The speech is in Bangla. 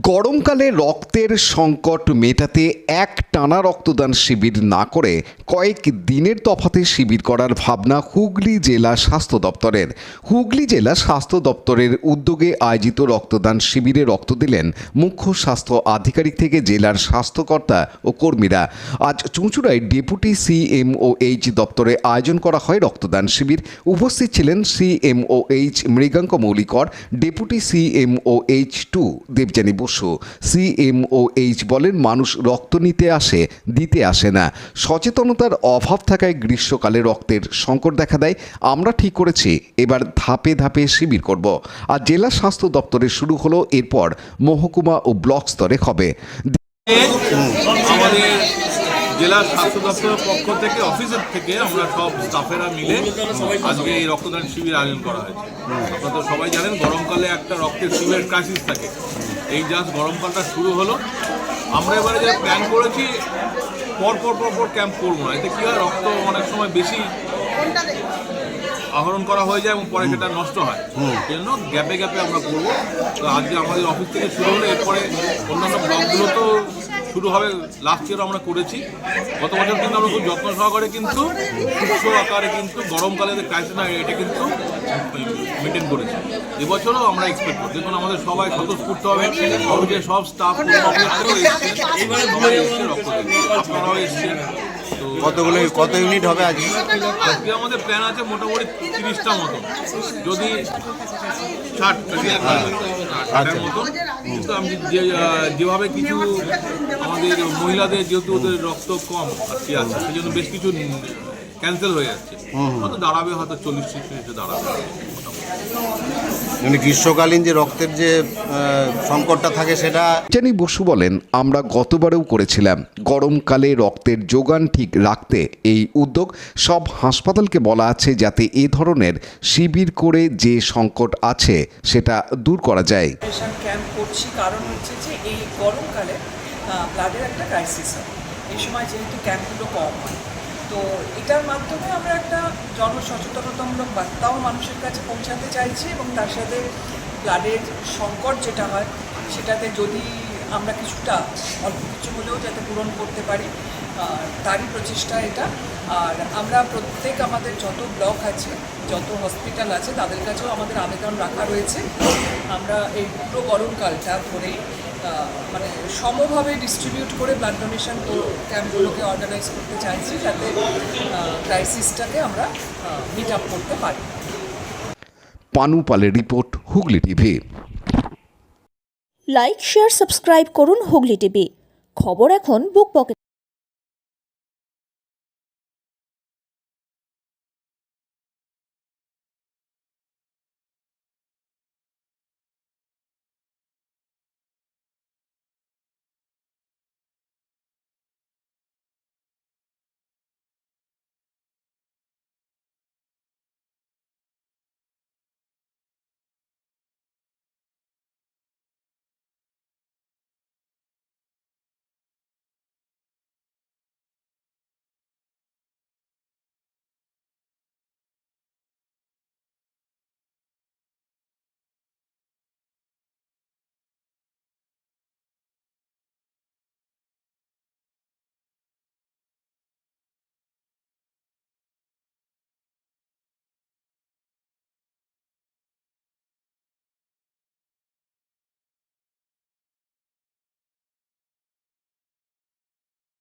গরমকালে রক্তের সংকট মেটাতে একটানা রক্তদান শিবির না করে কয়েক দিনের তফাতে শিবির করার ভাবনা হুগলি জেলা স্বাস্থ্য দপ্তরের। হুগলি জেলা স্বাস্থ্য দপ্তরের উদ্যোগে আয়োজিত রক্তদান শিবিরে রক্ত দিলেন মুখ্য স্বাস্থ্য আধিকারিক থেকে জেলার স্বাস্থ্যকর্তা ও কর্মীরা। আজ চুঁচুড়ায় ডেপুটি সিএমওএইচ দপ্তরে আয়োজন করা হয় রক্তদান শিবির। উপস্থিত ছিলেন সিএমওএইচ মৃগাঙ্ক মৌলিকর, deputy CMOH 2 Debjani Basu. CMOH বলেন, মানুষ রক্ত নিতে আসে, দিতে আসে না। সচেতনতার অভাব থাকায় গ্রীষ্মকালে রক্তের সংকট দেখা দেয়। আমরা ঠিক করেছি এবার ধাপে ধাপে শিবির করব। আর জেলা স্বাস্থ্য দপ্তরে শুরু হলো, এরপর মহকুমা ও ব্লক স্তরে হবে। আমাদের জেলা স্বাস্থ্য দপ্তরের পক্ষ থেকে, অফিসের থেকে আমরা সব স্টাফেরা মিলে আজকে এই রক্তদান শিবির আয়োজন করা হয়েছে। আপনারা তো সবাই জানেন, গরমকালে একটা রক্তের শিবিরের ক্রাইসিস থাকে। এই জাস্ট গরমকালটা শুরু হলো, আমরা এবারে যে প্ল্যান করেছি পর ক্যাম্প করবো না। এতে কী হয়, রক্ত অনেক সময় বেশি আহরণ করা হয়ে যায় এবং পরে সেটা নষ্ট হয়। এই জন্য গ্যাপে আমরা করবো। তো আজকে আমাদের অফিস থেকে শুরু হলো, এরপরে অন্যান্য ব্লকগুলো তো শুরু হবে। লাস্ট ইয়ারও আমরা করেছি। গত বছর কিন্তু আমরা খুব যত্ন সহকারে কিন্তু সুস্থ আকারে কিন্তু গরমকালে যে ক্রাইসিস না, এটা কিন্তু মেনটেন করেছি। এবছরও আমরা এক্সপেক্ট করি। দেখুন, আমাদের সবাই স্বতঃস্ফূর্ত হবে। অফিসের সব স্টাফ আপনারাও এসছেন। কত ইউনিট হবে আজকে? আজকে আমাদের প্ল্যান আছে মোটামুটি 30টা মতো, যদি 60টার মতো। কিন্তু আমি যেভাবে কিছু আমাদের মহিলাদের, যেহেতু ওদের রক্ত কম আজকে আছে, সেই জন্য বেশ কিছু ক্যান্সেল হয়ে যাচ্ছে। হয়তো দাঁড়াবে, হয়তো 40-50 দাঁড়াবে। মানে গ্রীষ্মকালীন যে রক্তের যে সংকটটা থাকে সেটা। দেবযানী বসু বলেন, আমরা গতবারেও করেছিলাম। গরমকালে রক্তের যোগান ঠিক রাখতে এই উদ্যোগ। সব হাসপাতালকে বলা আছে যাতে এ ধরনের শিবির করে যে সংকট আছে সেটা দূর করা যায়। ক্যাম্প করছি কারণ হচ্ছে যে এই গরমকালে ব্লাডের একটা ক্রাইসিস হয়। এই সময় যেহেতু ক্যাম্পগুলো কম হয়, তো এটার মাধ্যমে আমরা একটা জনসচেতনতামূলক বার্তাও মানুষের কাছে পৌঁছাতে চাইছি এবং তার সাথে ব্লাডের সংকট যেটা হয় সেটাতে যদি আমরা কিছুটা অল্প কিছু হলেও যাতে পূরণ করতে পারি, তারই প্রচেষ্টা এটা। আর আমরা প্রত্যেক আমাদের যত ব্লক আছে, যত হসপিটাল আছে, তাদের কাছেও আমাদের আবেদন রাখা রয়েছে। আমরা এই পুরো গরমকালটা করেই মানে সমভাবে ডিস্ট্রিবিউট করে ব্লাড ডোনেশন ক্যাম্পগুলোকে অর্গানাইজ করতে চাইছি, যাতে ক্রাইসিসটাকে আমরা মিট আপ করতে পারি। পানু পালের report, Hooghly TV. Like, share, subscribe করুন হুগলি টিভি। খবর এখন বুক পকেট।